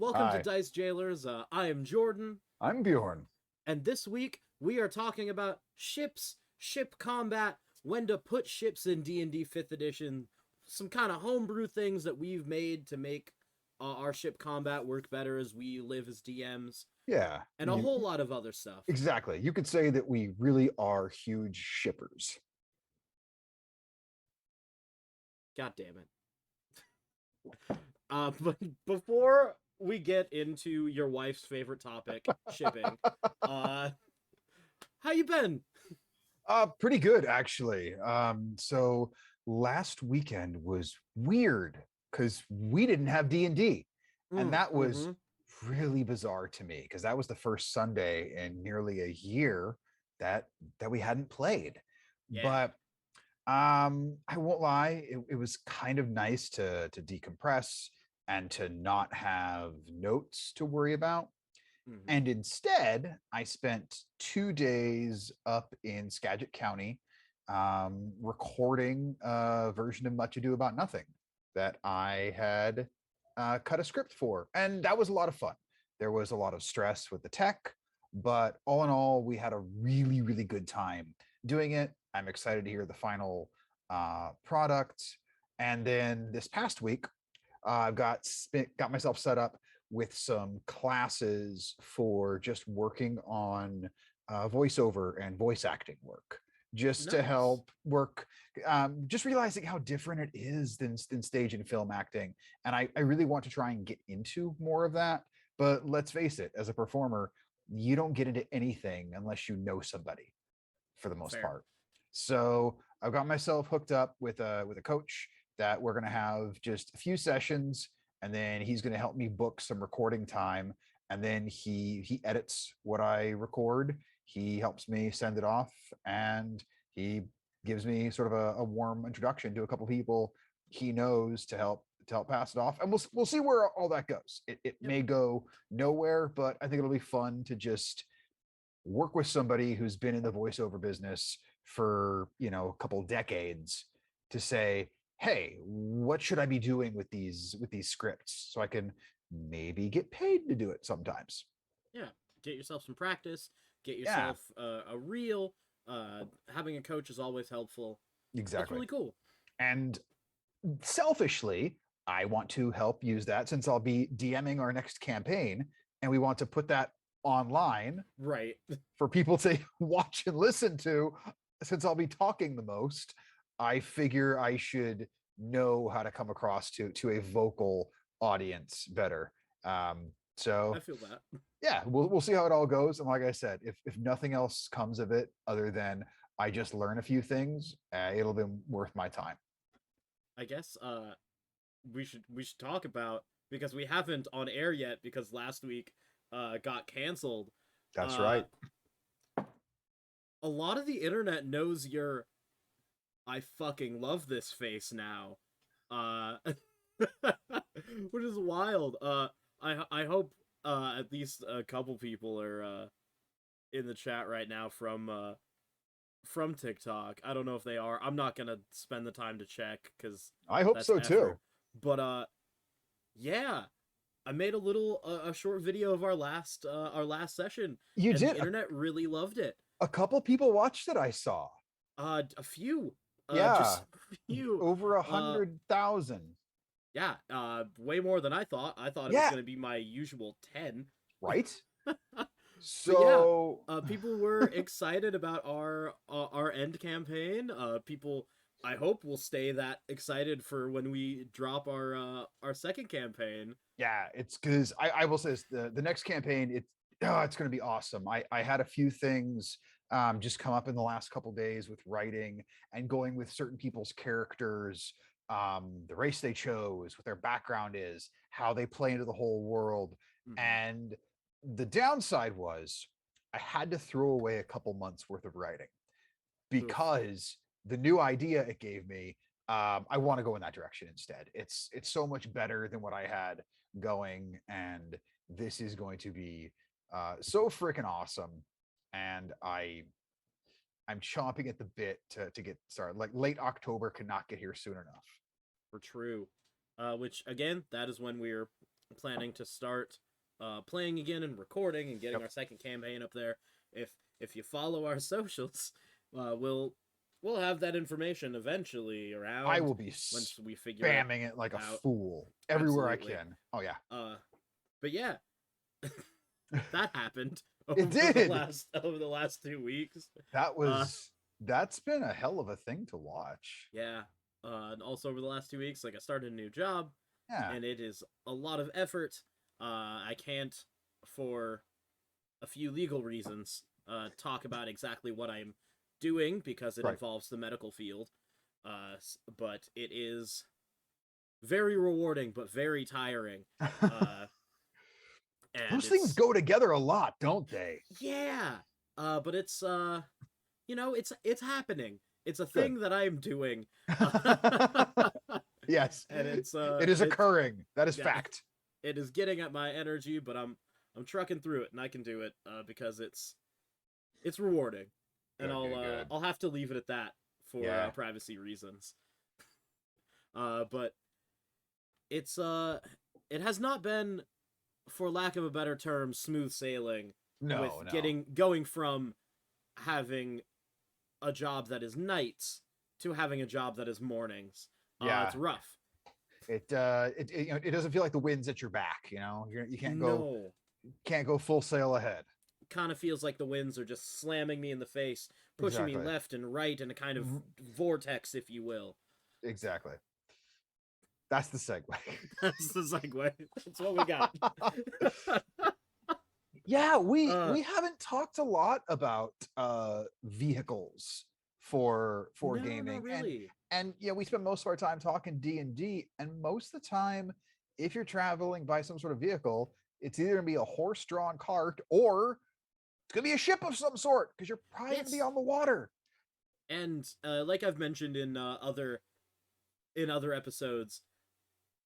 Welcome to Hi, Dice Jailers. I am Jordan, I'm Bjorn. and this week we are talking about ships, ship combat, when to put ships in D&D 5th edition, some kind of homebrew things that we've made to make our ship combat work better as we live as DMs, Yeah, and a whole lot of other stuff. exactly. You could say that we really are huge shippers. God damn it. But before we get into your wife's favorite topic, shipping, uh, how you been? Pretty good actually. So last weekend was weird because we didn't have D&D, and that was Mm-hmm. really bizarre to me because that was the first Sunday in nearly a year that we hadn't played. Yeah. But I won't lie, it was kind of nice to decompress and to not have notes to worry about. Mm-hmm. And instead, I spent 2 days up in Skagit County recording a version of Much Ado About Nothing that I had cut a script for. And that was a lot of fun. There was a lot of stress with the tech, but all in all, we had a really, really good time doing it. I'm excited to hear the final product. And then this past week, I've got myself set up with some classes for just working on voiceover and voice acting work, just to Nice. help work. Just realizing how different it is than stage and film acting, and I really want to try and get into more of that. But let's face it, as a performer, you don't get into anything unless you know somebody, for the most Fair. part. So I've got myself hooked up with a coach that we're going to have just a few sessions, and then he's going to help me book some recording time, and then he edits what I record. He helps me send it off, and he gives me sort of a warm introduction to a couple people he knows to help pass it off, and we'll see where all that goes. It Yep. may go nowhere, but I think it'll be fun to just work with somebody who's been in the voiceover business for a couple decades to say, hey, what should I be doing with these scripts so I can maybe get paid to do it sometimes. Yeah. Get yourself some practice. Get Yeah, yourself a reel. Having a coach is always helpful. That's exactly. really cool. And selfishly, I want to help use that since I'll be DMing our next campaign, and we want to put that online Right. for people to watch and listen to. Since I'll be talking the most, I figure I should know how to come across to a vocal audience better. So I feel that. yeah, we'll see how it all goes. And like I said, if nothing else comes of it other than I just learn a few things, it'll be worth my time. I guess we should talk about, because we haven't on air yet because last week got canceled. That's Uh right. a lot of the internet knows your I fucking love this face now. Uh which is wild. I hope at least a couple people are in the chat right now from TikTok. I don't know if they are. I'm not gonna spend the time to check because I hope that's so too. effort. But yeah, I made a little a short video of our last session, You and the did. internet really loved it. A couple people watched it, I saw. A few, Yeah, just a few. over a Uh, 100,000. yeah, way more than I thought. I thought it was Yeah, gonna be my usual 10. right. But yeah, So people were excited about our end campaign. People, I hope, will stay that excited for when we drop our second campaign. yeah, it's because I will say this, the next campaign, it's going to be awesome. I had a few things just come up in the last couple days with writing and going with certain people's characters, the race they chose, what their background is, how they play into the whole world. Mm-hmm. And the downside was I had to throw away a couple months worth of writing Oof. because the new idea it gave me, I want to go in that direction instead. It's so much better than what I had going, and this is going to be so freaking awesome. And I'm chomping at the bit to get started. Like late October cannot get here soon enough. For true. Which again, that is when we're planning to start playing again and recording and getting Yep. our second campaign up there. If you follow our socials, we'll have that information eventually I around will be once we figure it spamming it like a out. fool everywhere I Absolutely. can. Oh yeah. But yeah, that happened It did. over the last 2 weeks. That Uh, was that's been a hell of a thing to watch. yeah. And also over the last 2 weeks, like I started a new job, Yeah. and it is a lot of effort. I can't, for a few legal reasons, talk about exactly what I'm doing because it Right. involves the medical field. But it is very rewarding, but very tiring. And Those things go together a lot, don't they? yeah. But it's it's happening. It's a Good. thing that I'm doing. Yes. And it's it is occurring. That is yeah, fact. it is getting at my energy, but I'm trucking through it, and I can do it because it's rewarding. And Good, good, good. I'll have to leave it at that for Yeah. privacy reasons. But it's it has not been, for lack of a better term, smooth sailing No, with no. going from having a job that is nights to having a job that is mornings. Yeah. It's rough. It it doesn't feel like the wind's at your back, you No, can't go full sail ahead. kind of feels like the winds are just slamming me in the face, pushing me Exactly. left and right in a kind of vortex, if you will. Exactly. That's the segue. That's the segue. That's what we got. Yeah, we haven't talked a lot about vehicles for No, gaming. not really. And we spend most of our time talking D&D, and most of the time, if you're traveling by some sort of vehicle, it's either gonna be a horse-drawn cart or it's gonna be a ship of some sort, because you're probably gonna be Yes. on the water. And like I've mentioned in other episodes,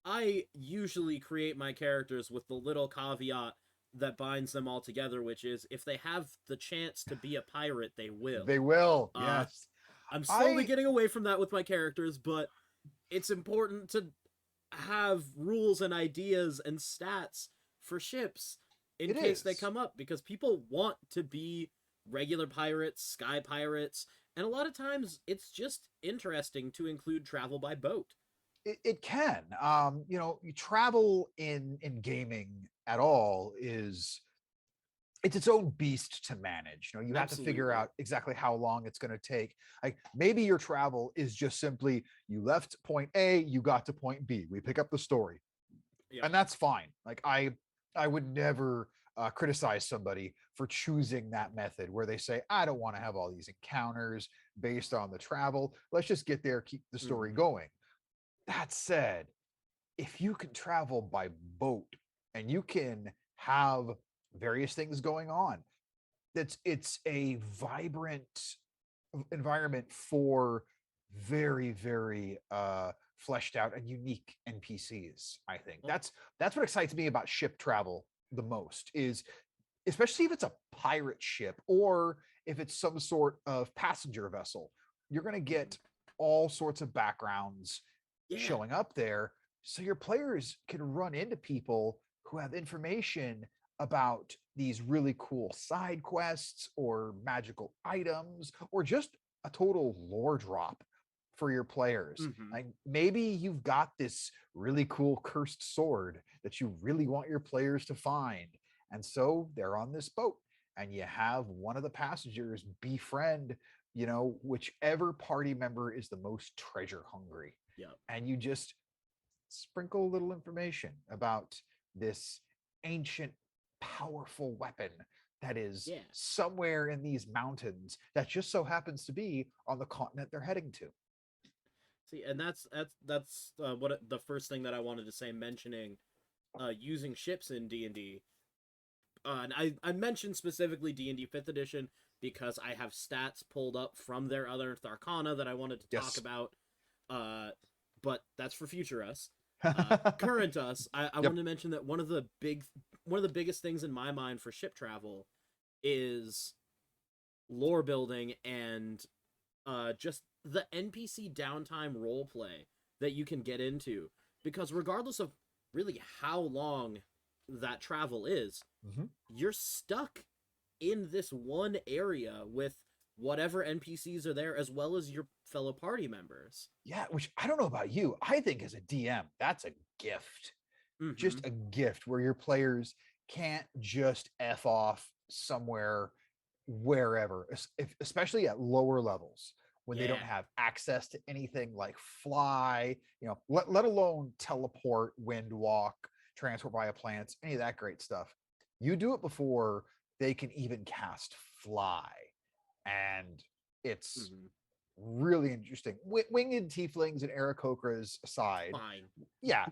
I usually create my characters with the little caveat that binds them all together, which is if they have the chance to be a pirate, they will. They will, Uh, yes. I'm slowly getting away from that with my characters, but it's important to have rules and ideas and stats for ships in case they come up, because people want to be regular pirates, sky pirates, and a lot of times it's just interesting to include travel by boat. It can. You travel in gaming at all is it's its own beast to manage. You have to figure Absolutely. out exactly how long it's going to take. Like maybe your travel is just simply you left point A, you got to point B. We pick up the story, Yeah. and that's fine. Like I would never criticize somebody for choosing that method where they say, I don't want to have all these encounters based on the travel. Let's just get there, keep the story going. That said, if you can travel by boat and you can have various things going on, it's a vibrant environment for very, very fleshed out and unique NPCs. I think that's what excites me about ship travel the most, is especially if it's a pirate ship or if it's some sort of passenger vessel. You're going to get all sorts of backgrounds showing up there, so your players can run into people who have information about these really cool side quests or magical items or just a total lore drop for your players. Like maybe you've got this really cool cursed sword that you really want your players to find, and so they're on this boat and you have one of the passengers befriend whichever party member is the most treasure hungry. Yeah. And you just sprinkle a little information about this ancient, powerful weapon that is somewhere in these mountains that just so happens to be on the continent they're heading to. See, and that's what the first thing that I wanted to say, mentioning using ships in D&D. And I mentioned specifically D&D 5th edition because I have stats pulled up from their other Arcana that I wanted to talk about. But that's for future us. Current us, I want to mention that one of the biggest things in my mind for ship travel is lore building and just the NPC downtime role play that you can get into, because regardless of really how long that travel is, Hmm. you're stuck in this one area with whatever NPCs are there, as well as your fellow party members. Yeah, which I don't know about you. I think as a DM, that's a gift. Mm-hmm. Just a gift where your players can't just F off somewhere, wherever, especially at lower levels when they don't Yeah. have access to anything like fly, let alone teleport, wind walk, transport via plants, any of that great stuff. You do it before they can even cast fly. And it's Mm-hmm. really interesting. Winged tieflings and Aarakocras aside, Fine. yeah,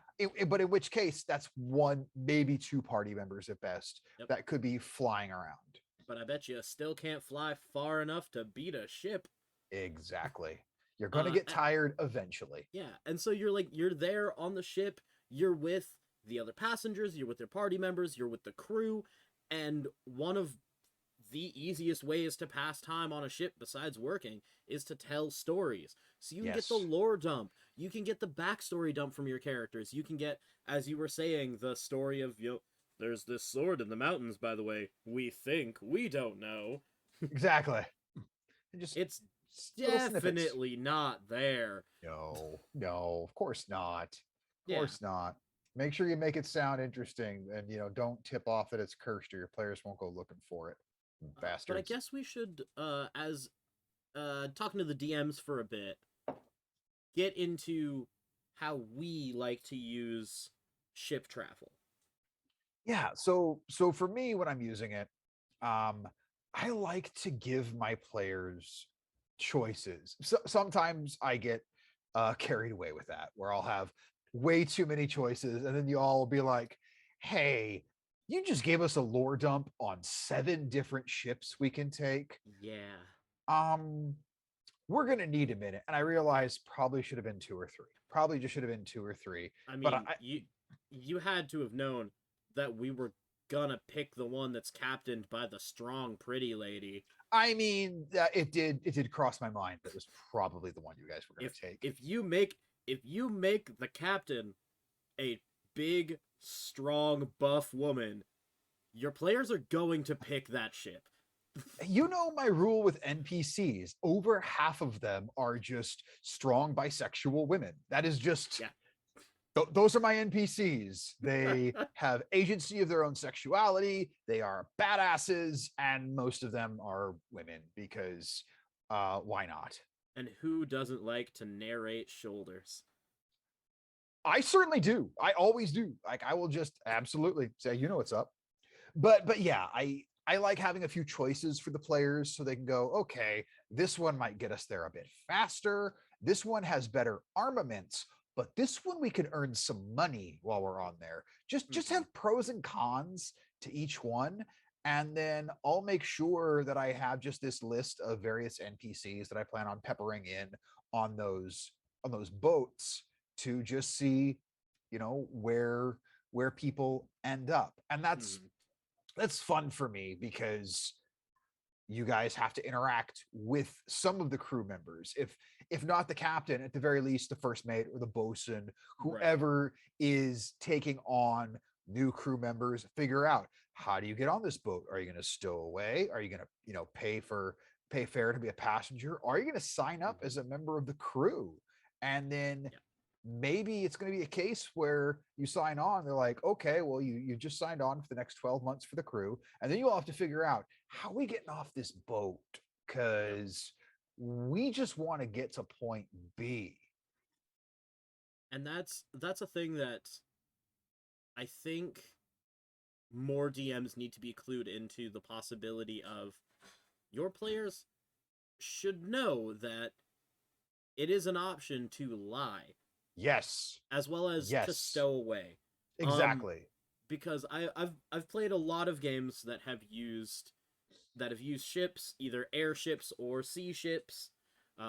but in which case, that's one, maybe two party members at best Yep. that could be flying around. But I bet you still can't fly far enough to beat a ship. Exactly. You're going to Uh, get tired eventually. yeah. And so you're there on the ship. You're with the other passengers. You're with their party members. You're with the crew. And one of the easiest ways to pass time on a ship besides working is to tell stories. So you can get the Yes. lore dump, you can get the backstory dump from your characters, you can get, as you were saying, the story of, there's this sword in the mountains, by the way. We think, we don't know. Exactly. And just It's little snippets. definitely not there. No, no, of course not. Of Yeah. course not. Make sure you make it sound interesting and, don't tip off that it's cursed or your players won't go looking for it. But I Bastards. guess we should, as talking to the DMs for a bit, get into how we like to use ship travel. Yeah, so for me when I'm using it, um I like to give my players choices. Sometimes I get carried away with that where I'll have way too many choices and then you all will be like, "Hey, you just gave us a lore dump on 7 different ships we can take. Yeah. Um we're going to need a minute." And I realized probably should have been 2 or 3. Probably just should have been 2 or 3. I But mean, you had to have known that we were gonna pick the one that's captained by the strong pretty lady. I mean, it did cross my mind that was probably the one you guys were going If to take. if you make if you make the captain a big, strong, buff woman, your players are going to pick that ship. You know my rule with NPCs. Over half of them are just strong bisexual women. That is just Yeah. those are my NPCs. They have agency of their own sexuality. They are badasses, and most of them are women because why not? And who doesn't like to narrate shoulders? I certainly do. I always do. Like I will just absolutely say, you know what's up. But yeah, I like having a few choices for the players so they can go, okay, this one might get us there a bit faster. This one has better armaments, but this one we can earn some money while we're on there. Just Mm-hmm. have pros and cons to each one. And then I'll make sure that I have just this list of various NPCs that I plan on peppering in on those boats to just see, where people end up. And Mm-hmm. that's fun for me because you guys have to interact with some of the crew members. If not the captain, at the very least the first mate or the bosun, Right. whoever is taking on new crew members, figure out, how do you get on this boat? Are you going to stow away? Are you going to, pay fare to be a passenger? Are you going to sign up Mm-hmm. as a member of the crew? And then Yeah. maybe it's going to be a case where you sign on, they're like, okay, well, you just signed on for the next 12 months for the crew, and then you'll have to figure out, how are we getting off this boat, Yep. because we just want to get to point B. And that's a thing that I think more DMs need to be clued into the possibility of your players should know that it is an option to lie Yes. as well as to Yes. stow away. Um Exactly. because I've played a lot of games that have used ships, either airships or sea ships,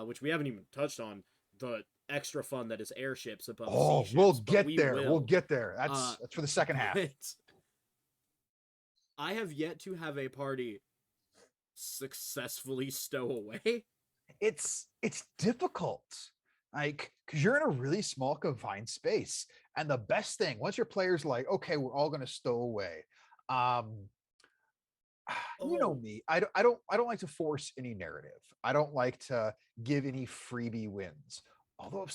which we haven't even touched on the extra fun that is airships above sea Oh, we'll ships, but get we there. We'll will. get there. Uh, That's for the second half. but I have yet to have a party successfully stow away. It's difficult. Like, because you're in a really small confined space, and the best thing once your players like, okay, we're all going to stow away. Um, you know Oh, me. I don't like to force any narrative. I don't like to give any freebie wins. Although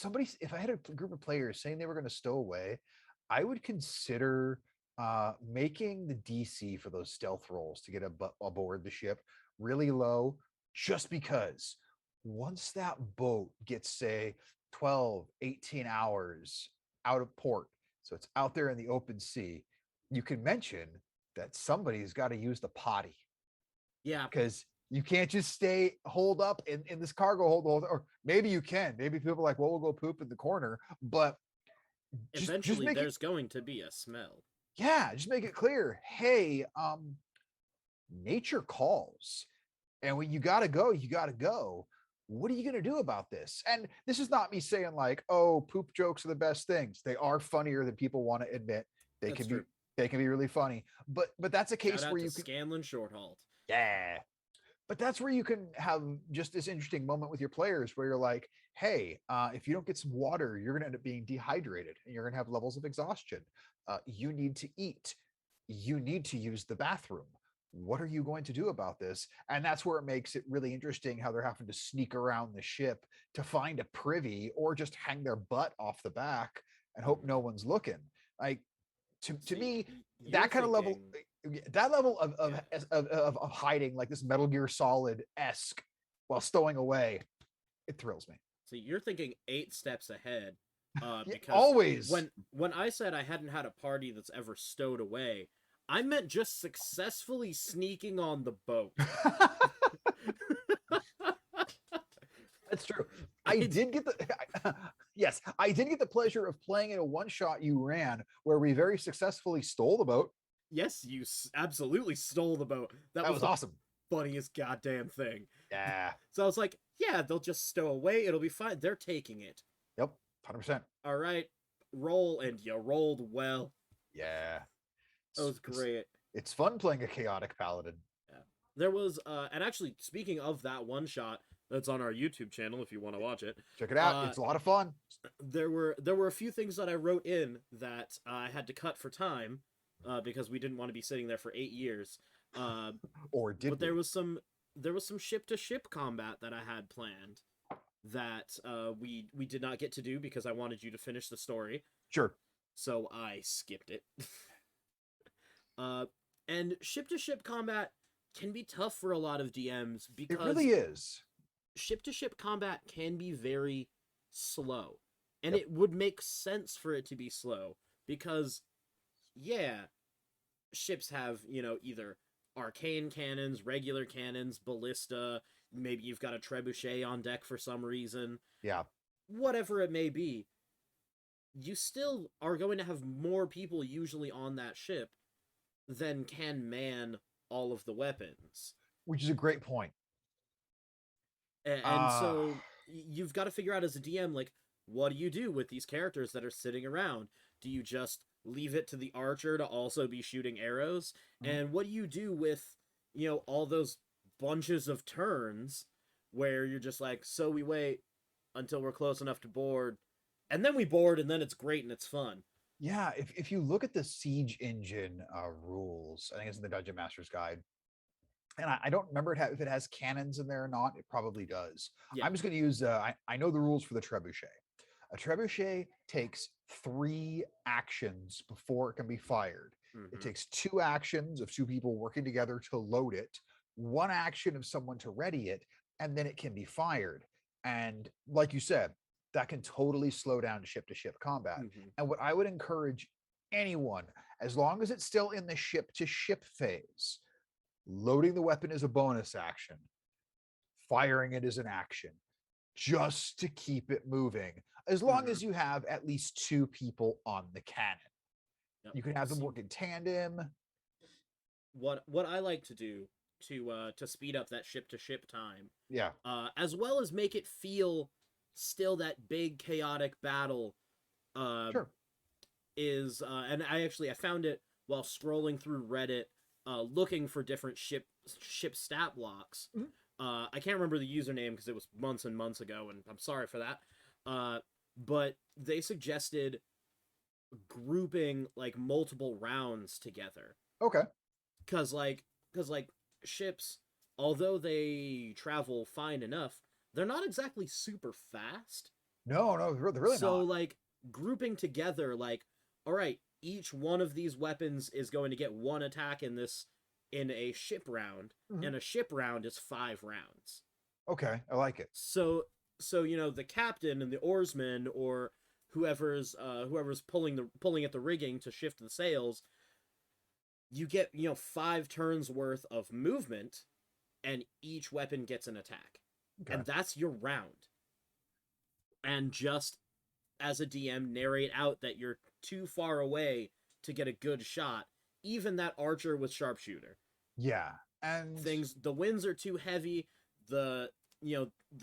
if I had a group of players saying they were going to stow away, I would consider making the DC for those stealth rolls to get aboard the ship really low, just because once that boat gets, say, 12, 18 hours out of port, so it's out there in the open sea, you can mention that somebody's got to use the potty, yeah. because you can't just stay hold up in this cargo hold, or maybe you can. Maybe people are like, well, we'll go poop in the corner, but just Eventually, make it, there's going to be a smell. yeah, just make it clear. Hey, nature calls, and when you gotta go, you gotta go. What are you gonna do about this? And this is not me saying like, oh, poop jokes are the best things. They are funnier than people want to admit. They That's can be true. they can be really funny. But that's a Shout case out where to you can, Scanlan Shorthalt. yeah, but that's where you can have just this interesting moment with your players where you're like, hey, if you don't get some water, you're going to end up being dehydrated and you're going to have levels of exhaustion. You need to eat. You need to use the bathroom. What are you going to do about this? And that's where it makes it really interesting how they're having to sneak around the ship to find a privy or just hang their butt off the back and hope no Mhm. one's looking. Like, to So me, you're that kind of level, thinking, that level yeah. of hiding, like this Metal Gear Solid esque, while stowing away, it thrills me. So you're thinking 8 steps ahead, Yeah, because always. when I said I hadn't had a party that's ever stowed away, I meant just successfully sneaking on the boat. That's true. I I did get the yes, I did get the pleasure of playing in a one shot you ran where we very successfully stole the boat. yes, you absolutely stole the boat. That That was was the awesome. funniest goddamn thing. Yeah. So I was like, yeah, they'll just stow away. It'll be fine. They're taking it. Yep. 100%. All right, roll, and you rolled well. Yeah. That It's, was it's great. it's fun playing a chaotic paladin. Yeah. There was, and actually, speaking of that one shot that's on our YouTube channel, if you want to watch it, Check it out. uh, It's a lot of fun. there were a few things that I wrote in that I had to cut for time, because we didn't want to be sitting there for 8 years. Uh, Or but did we? there was some ship to ship combat that I had planned that we did not get to do because I wanted you to finish the story, Sure. so I skipped it. uh, and ship to ship combat can be tough for a lot of DMs It because really is. ship to ship combat can be very slow. And Yep. it would make sense for it to be slow because, yeah, ships have, either arcane cannons, regular cannons, ballista, maybe you've got a trebuchet on deck for some reason, Yeah. whatever it may be. You still are going to have more people usually on that ship than can man all of the weapons. Which is a great point. And Uh so you've got to figure out as a DM, like, what do you do with these characters that are sitting around? Do you just leave it to the archer to also be shooting arrows? mhm. And what do you do with, all those bunches of turns where you're just like, so we wait until we're close enough to board, and then we board, and then it's great and it's fun. Yeah, if you look at the siege engine rules, I think it's in the Dungeon Master's Guide, and I don't remember if it has cannons in there or not. It probably does. Yeah. I'm just going to use. I know the rules for the trebuchet. A trebuchet takes 3 actions before it can be fired. It Mm-hmm. takes 2 actions of 2 people working together to load it, 1 action of someone to ready it, and then it can be fired. And like you said, that can totally slow down ship to ship combat. Mm-hmm. And what I would encourage anyone, as long as it's still in the ship to ship phase, loading the weapon is a bonus action, firing it is an action, just to keep it moving, as long Mm-hmm. as you have at least 2 people on the cannon. Yep. You can have them See, work in tandem. what I like to do to speed up that ship to ship time, Yeah, as well as make it feel still that big chaotic battle, uh, sure. is and I found it while scrolling through Reddit, looking for different ship stat blocks. Mhm. I can't remember the username because it was months and months ago, and I'm sorry for that. Uh, but they suggested grouping like multiple rounds together Okay. because ships, although they travel fine enough, they're not exactly super fast. No, no, they're really So not. like grouping together, like, all right, each one of these weapons is going to get one attack in a ship round, Mhm. and a ship round is 5 rounds. Okay, I like it. So the captain and the oarsman, or whoever's pulling at the rigging to shift the sails, you get 5 turns worth of movement, and each weapon gets an attack, Okay. and that's your round. And just as a DM, narrate out that you're too far away to get a good shot. Even that archer with sharpshooter, Yeah. And the winds are too heavy. The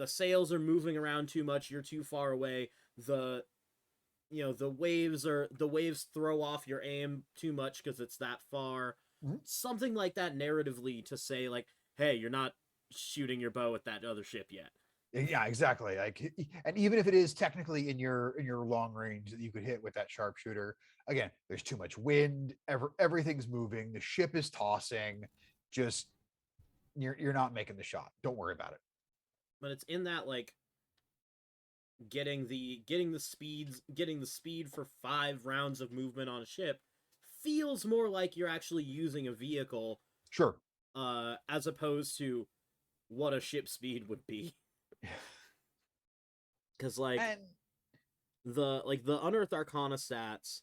sails are moving around too much. You're too far away. The waves throw off your aim too much because it's that far. mhm. Something like that narratively to say like, hey, you're not shooting your bow at that other ship yet. Yeah, exactly. Like, and even if it is technically in your long range that you could hit with that sharpshooter, again, there's too much wind. Everything's moving. The ship is tossing. Just you're not making the shot. Don't worry about it. But it's in that like getting the speed for 5 rounds of movement on a ship feels more like you're actually using a vehicle, Sure. as opposed to what a ship speed would be. Because And the unearthed arcana stats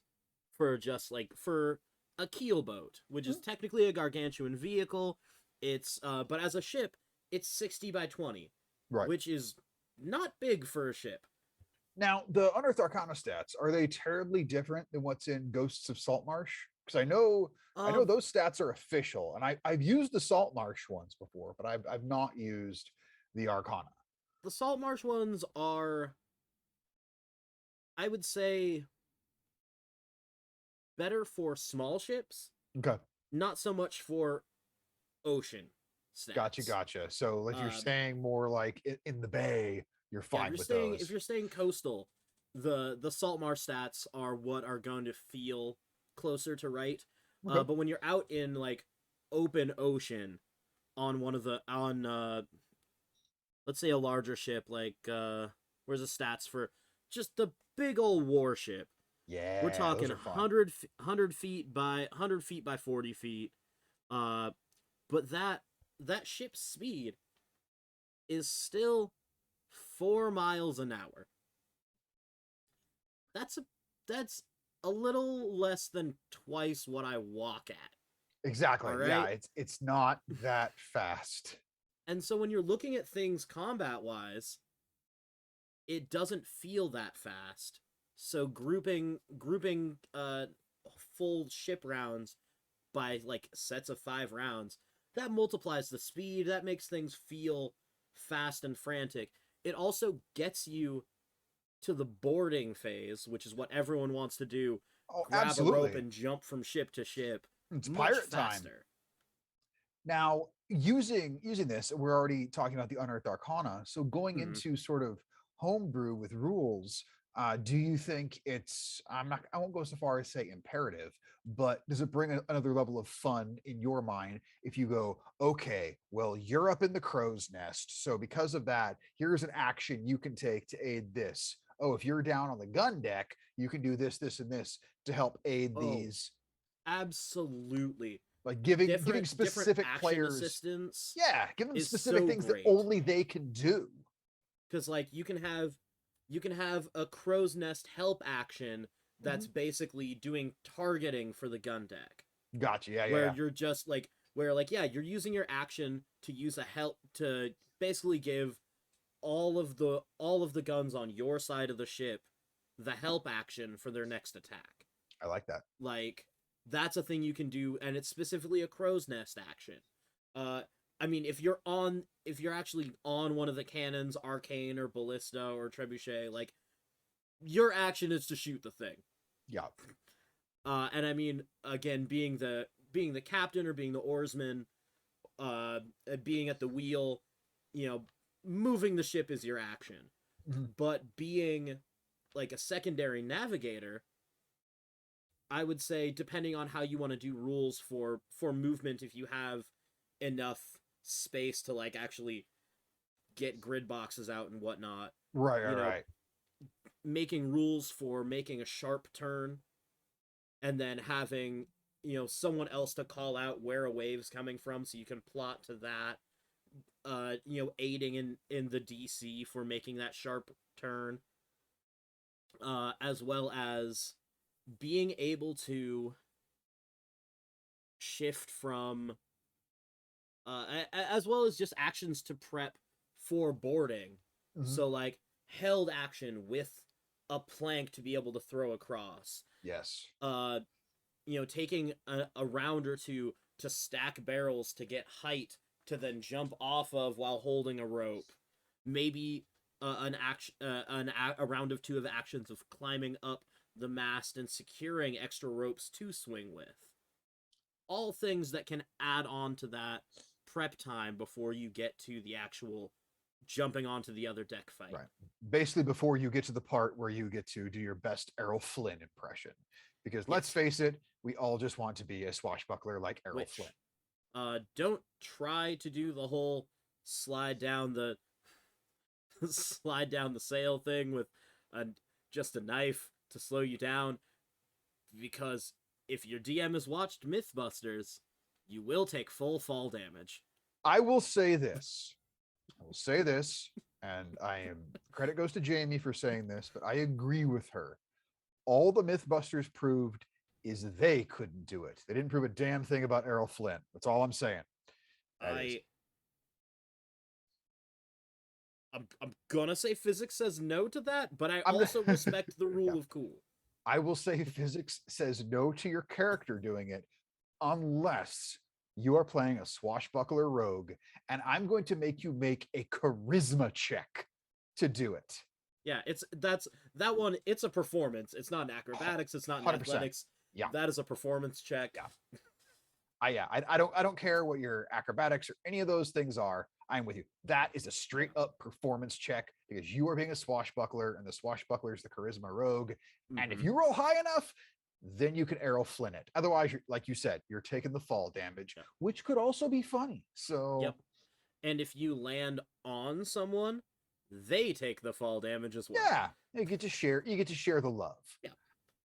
for just like for a keelboat, which is mhm, technically a gargantuan vehicle, it's but as a ship it's 60 by 20, right. which is not big for a ship. Now, the Unearthed Arcana stats, are they terribly different than what's in Ghosts of Saltmarsh? Because I know uh those stats are official, and I've used the Saltmarsh ones before, but I've not used the Arcana. the salt marsh ones are, I would say, better for small ships, Okay. not so much for ocean Gotcha, stats. gotcha. So like you're Uh, saying more like in the bay, you're yeah, if fine you're with staying if those. you're staying coastal, the salt marsh stats are what are going to feel closer to right. Okay. But when you're out in like open ocean on one of the on let's say a larger ship, like where's the stats for just the big old warship? We're Yeah, talking those are fun. 100 feet by 40 feet. Uh, but that ship's speed is still 4 miles an hour. That's a little less than twice what I walk at. All Exactly. Yeah, right. it's not that fast. And so when you're looking at things combat wise, it doesn't feel that fast. So grouping full ship rounds by like sets of 5 rounds, that multiplies the speed, that makes things feel fast and frantic. It also gets you to the boarding phase, which is what everyone wants to do, Oh, grab a rope absolutely. and jump from ship to ship It's much pirate time. faster. Now, using this, we're already talking about the Unearthed Arcana. So going Hmm. into sort of homebrew with rules, do you think I won't go so far as say imperative, but does it bring another level of fun in your mind if you go, okay, well, you're up in the crow's nest. So because of that, here's an action you can take to aid this. Oh, if you're down on the gun deck, you can do this, this, and this to help aid Oh, these, absolutely. like giving Different specific action players, assistance yeah, give them is specific so things that great. only they can do. Because like you can have a crow's nest help action Mhm. that's basically doing targeting for the gun deck, Gotcha. Yeah, yeah, where yeah. you're just like where like yeah, you're using your action to use a help to basically give all of the guns on your side of the ship the help action for their next attack. I like that. Like that's a thing you can do, and it's specifically a crow's nest action. Uh, I mean, if you're actually on one of the cannons, arcane or ballista or trebuchet, like your action is to shoot the thing. Yeah, And I mean, again, being the captain or being the oarsman, being at the wheel, you know, moving the ship is your action. Mhm. But being like a secondary navigator, I would say, depending on how you want to do rules for movement, if you have enough space to like actually get grid boxes out and whatnot, Right, you right, know, right. making rules for making a sharp turn and then having, someone else to call out where a wave's coming from so you can plot to that, aiding in the DC for making that sharp turn, as well as being able to shift from, as well as just actions to prep for boarding. Mhm. So like held action with a plank to be able to throw across. Yes. Uh, taking a round or two to stack barrels to get height to then jump off of while holding a rope. Maybe a round of two of actions of climbing up the mast and securing extra ropes to swing with. All things that can add on to that prep time before you get to the actual jumping onto the other deck fight. Right. Basically, before you get to the part where you get to do your best Errol Flynn impression. Because let's Yes, face it, we all just want to be a swashbuckler like Errol Flynn. which don't try to do the whole slide down the slide down the sail thing with a, just a knife to slow you down, because if your DM has watched Mythbusters, you will take full fall damage. I will say this. I will say this, and I am credit goes to Jamie for saying this, but I agree with her. All the Mythbusters proved is they couldn't do it. They didn't prove a damn thing about Errol Flynn. That's all I'm saying. That is. I I'm gonna say physics says no to that, but I I'm also respect the yeah. rule of cool. I will say physics says no to your character doing it unless you are playing a swashbuckler rogue, and I'm going to make you make a charisma check to do it. Yeah, that's that one. It's a performance. It's not an acrobatics. It's not an 100%. athletics. Yeah. That is a performance check. Yeah. I don't care what your acrobatics or any of those things are. I'm with you. That is a straight up performance check because you are being a swashbuckler and the swashbuckler is the charisma rogue. And if Mm-hmm. you roll high enough, then you can Errol Flynn it. Otherwise, like you said, you're taking the fall damage, Yep. which could also be funny. So Yep. And if you land on someone, they take the fall damage as well. yeah, you get to share. You get to share the love. Yeah.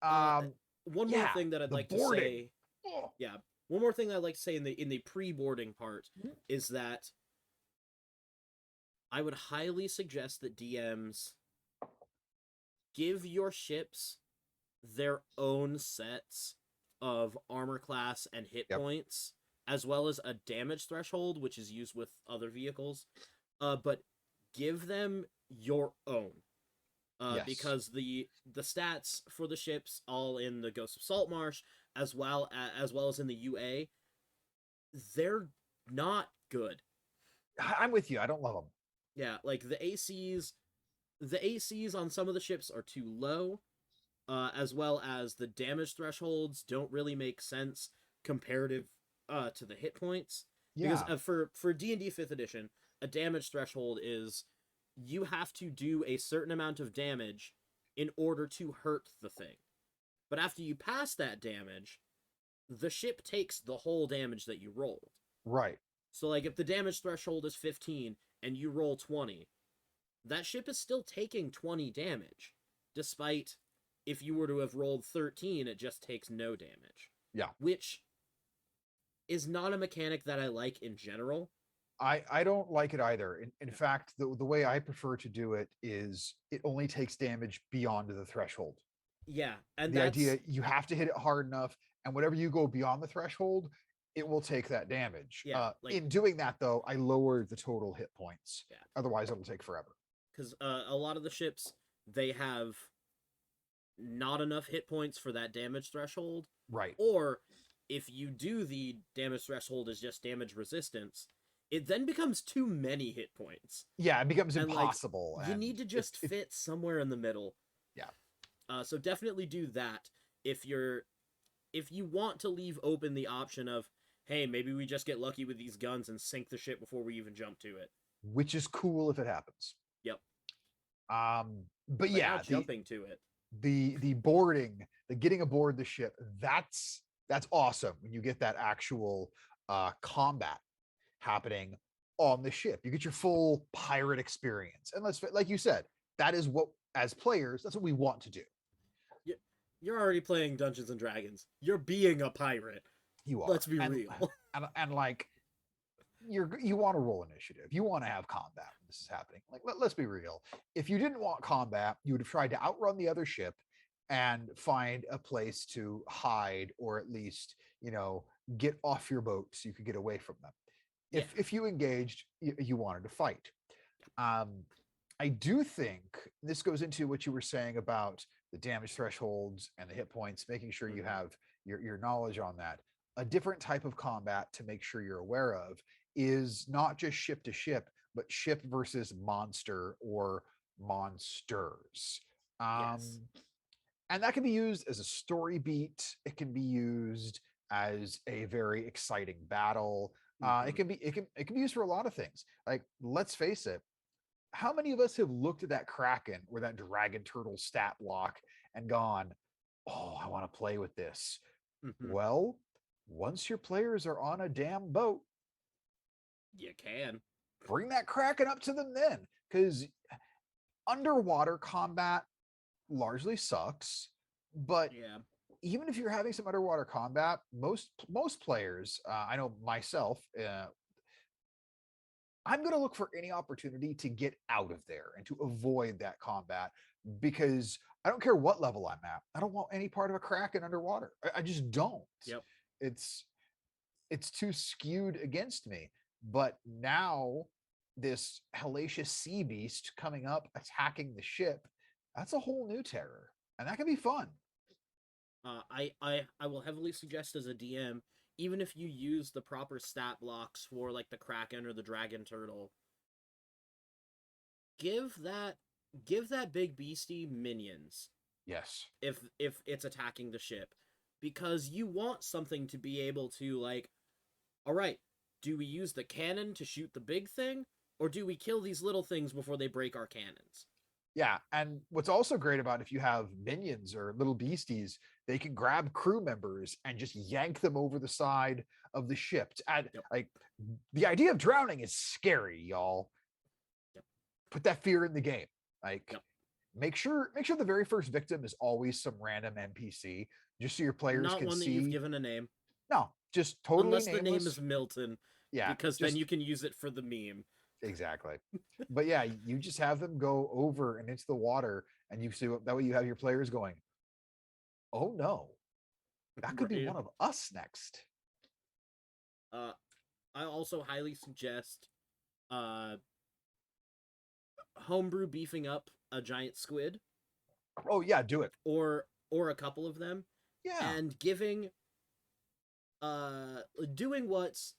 Uh, Um, one more yeah, thing that I'd the like to boarding. say. Oh. Yeah. One more thing that I'd like to say in the pre-boarding part is that I would highly suggest that DMs give your ships their own sets of armor class and hit Yep. points, as well as a damage threshold, which is used with other vehicles. But give them your own, Yes. because the stats for the ships, all in the Ghost of Saltmarsh, as well as in the UA, they're not good. I'm with you. I don't love them. Yeah, like the ACs on some of the ships are too low, as well as the damage thresholds don't really make sense comparative to the hit points. Because Yeah. for D&D 5th edition, a damage threshold is you have to do a certain amount of damage in order to hurt the thing. But after you pass that damage, the ship takes the whole damage that you rolled. Right. So like if the damage threshold is 15 and you roll 20, that ship is still taking 20 damage, despite if you were to have rolled 13, it just takes no damage. Yeah. Which is not a mechanic that I like in general. I don't like it either. In fact, the way I prefer to do it is it only takes damage beyond the threshold. Yeah, and The that's idea you have to hit it hard enough, and whatever you go beyond the threshold, it will take that damage. yeah, like In doing that, though, I lower the total hit points. yeah, Otherwise, it'll take forever. because a lot of the ships, they have not enough hit points for that damage threshold, Right. or if you do the damage threshold as just damage resistance, it then becomes too many hit points, Yeah, it becomes and like impossible, you and need to just fit somewhere in the middle. yeah. So definitely do that if you want to leave open the option of, hey, maybe we just get lucky with these guns and sink the ship before we even jump to it. Which is cool if it happens. Yep. But But now yeah, jumping to it. the boarding, the getting aboard the ship, that's awesome when you get that actual combat happening on the ship. You get your full pirate experience. And like you said, that is what, as players, that's what we want to do. You're already playing Dungeons and Dragons. You're being a pirate. You are. Let's be real. And like you want to roll initiative. You want to have combat when this is happening. Like let's be real. If you didn't want combat, you would have tried to outrun the other ship and find a place to hide, or at least, get off your boat so you could get away from them. Yeah. If you engaged, you wanted to fight. I do think this goes into what you were saying about the damage thresholds and the hit points, making sure you have your knowledge on that. A different type of combat to make sure you're aware of is not just ship to ship, but ship versus monster or monsters. Yes. And that can be used as a story beat. It can be used as a very exciting battle. It can be used for a lot of things. Like, let's face it, how many of us have looked at that Kraken or that dragon turtle stat block and gone, oh, I want to play with this? Well, once your players are on a damn boat, you can bring that Kraken up to them then, because underwater combat largely sucks. But yeah. even if you're having some underwater combat, most players, I know myself, I'm going to look for any opportunity to get out of there and to avoid that combat, because I don't care what level I'm at. I don't want any part of a Kraken underwater. I just don't. Yep. It's too skewed against me. But now this hellacious sea beast coming up, attacking the ship, that's a whole new terror. And that can be fun. I will heavily suggest as a DM, even if you use the proper stat blocks for like the Kraken or the Dragon Turtle, give that big beastie minions. Yes. If it's attacking the ship, because you want something to be able to, like, all right, do we use the cannon to shoot the big thing, or do we kill these little things before they break our cannons? Yeah, and what's also great about if you have minions or little beasties, they can grab crew members and just yank them over the side of the ship. And Yep. like, the idea of drowning is scary, y'all. Yep. Put that fear in the game. Like, yep. make sure the very first victim is always some random NPC, just so your players Not can one see. that you've given a name. No, just totally unless nameless. the name is Milton. Yeah, because then you can use it for the meme. Exactly. But yeah, you just have them go over and into the water, and you see that way you have your players going, oh no, that could be one of us next. I also highly suggest homebrew beefing up a giant squid. Oh yeah, do it. Or a couple of them. Yeah. And giving doing what's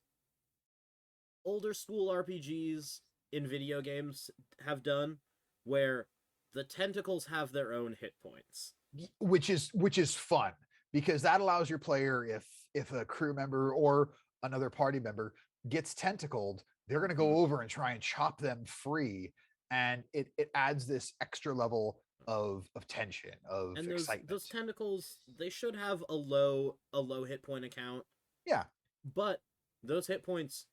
older school RPGs in video games have done, where the tentacles have their own hit points, which is fun, because that allows your player, if a crew member or another party member gets tentacled, they're going to go over and try and chop them free, and it adds this extra level of tension, of and excitement. Those tentacles, they should have a low hit point account. Yeah, but those hit points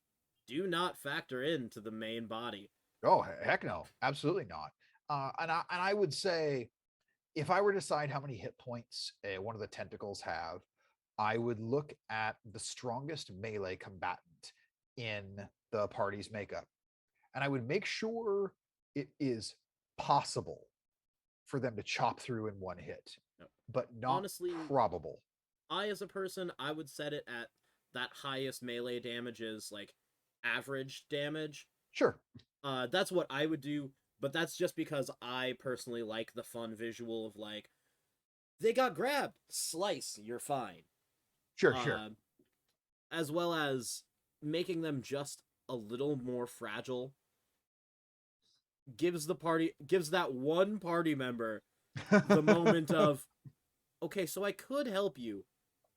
do not factor into the main body. Oh heck no, absolutely not. And I would say, if I were to decide how many hit points one of the tentacles have, I would look at the strongest melee combatant in the party's makeup, and I would make sure it is possible for them to chop through in one hit, but not honestly probable. As a person, I would set it at that highest melee damage is like average damage. Sure. That's what I would do, but that's just because I personally like the fun visual of, like, they got grabbed, slice, you're fine. Sure. As well as making them just a little more fragile gives that one party member the moment of, okay, so I could help you,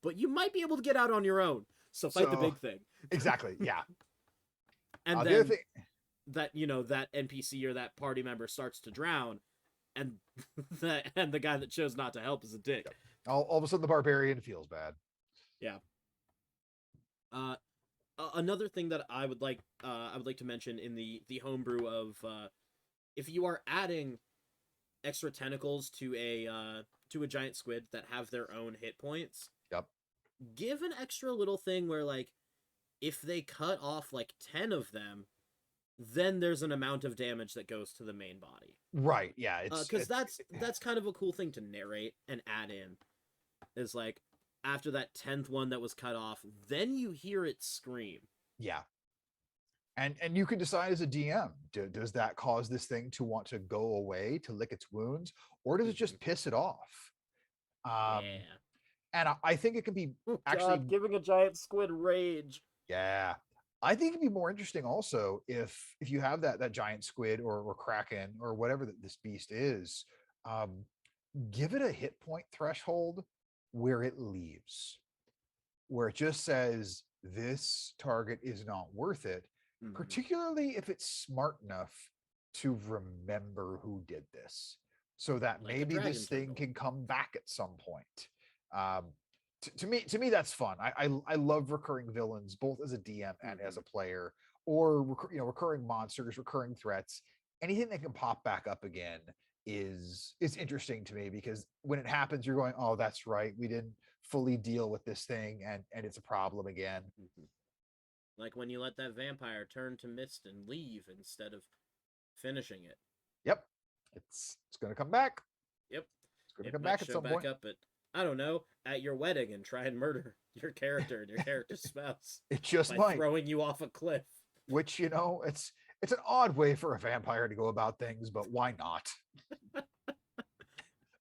but you might be able to get out on your own. So fight the big thing. Exactly. Yeah. And then that, that NPC or that party member starts to drown, and and the guy that chose not to help is a dick. Yep. All of a sudden, the barbarian feels bad. Yeah. Uh, Another thing that I would like to mention in the homebrew of if you are adding extra tentacles to a giant squid that have their own hit points, Yep. give an extra little thing where like if they cut off like 10 of them, then there's an amount of damage that goes to the main body. Right. Yeah. Because that's kind of a cool thing to narrate and add in. Is like after that 10th one that was cut off, then you hear it scream. Yeah. And you can decide as a DM, does that cause this thing to want to go away to lick its wounds, or does it just piss it off? Yeah. And I think it can be Oh, actually, God, giving a giant squid rage. yeah. I think it'd be more interesting also if you have that giant squid or kraken or whatever this beast is, um, give it a hit point threshold where it leaves, where it just says this target is not worth it, particularly if it's smart enough to remember who did this, so that Like a maybe dragon this thing turtle. can come back at some point. Um, to me, that's fun. I love recurring villains, both as a DM and as a player, or recurring monsters, recurring threats. Anything that can pop back up again is interesting to me, because when it happens, you're going, oh, that's right, we didn't fully deal with this thing, and it's a problem again. Like when you let that vampire turn to mist and leave instead of finishing it. Yep, it's gonna come back. Yep. It's gonna It come might back at show some back point. up at, I don't know, at your wedding and try and murder your character and your character's spouse It just by might. throwing you off a cliff. Which, it's an odd way for a vampire to go about things, but why not?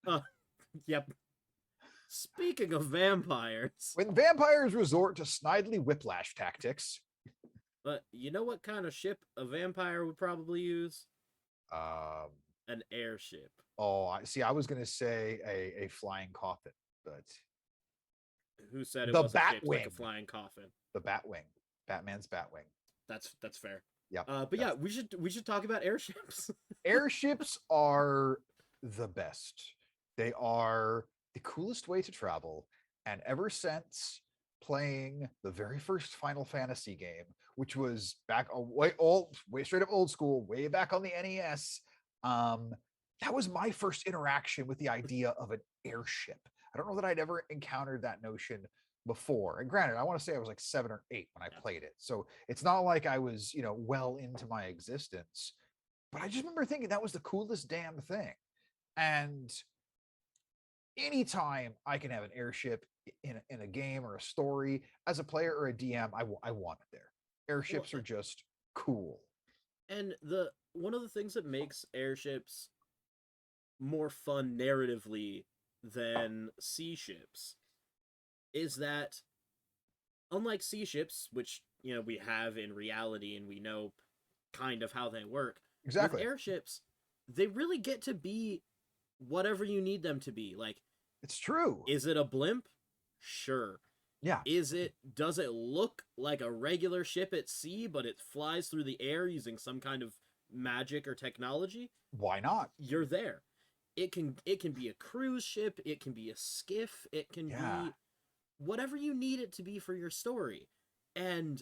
Uh, yep. Speaking of vampires, When vampires resort to snidely whiplash tactics, but you know what kind of ship a vampire would probably use? um, An airship. oh, I see. I was gonna say a flying coffin, but Who said it the wasn't shaped like Batwing, a flying coffin? the Batwing, Batman's Batwing. That's fair. Yep. But yeah, we should talk about airships. Airships are the best. They are the coolest way to travel. And ever since playing the very first Final Fantasy game, which was back way straight up old school, way back on the NES, um, that was my first interaction with the idea of an airship. I don't know that I'd ever encountered that notion before. And granted, I want to say I was like 7 or 8 when I played it. So it's not like I was, well into my existence. But I just remember thinking that was the coolest damn thing. And anytime I can have an airship in a game or a story, as a player or a DM, I want it there. Airships are just cool. And the one of the things that makes airships more fun narratively than sea ships is that unlike sea ships, which we have in reality and we know kind of how they work, with Exactly. airships, they really get to be whatever you need them to be. Like, it's true. is it a blimp? Sure. Yeah. Does it look like a regular ship at sea, but it flies through the air using some kind of magic or technology? Why not? You're there. It can be a cruise ship, it can be a skiff, it can be whatever you need it to be for your story. And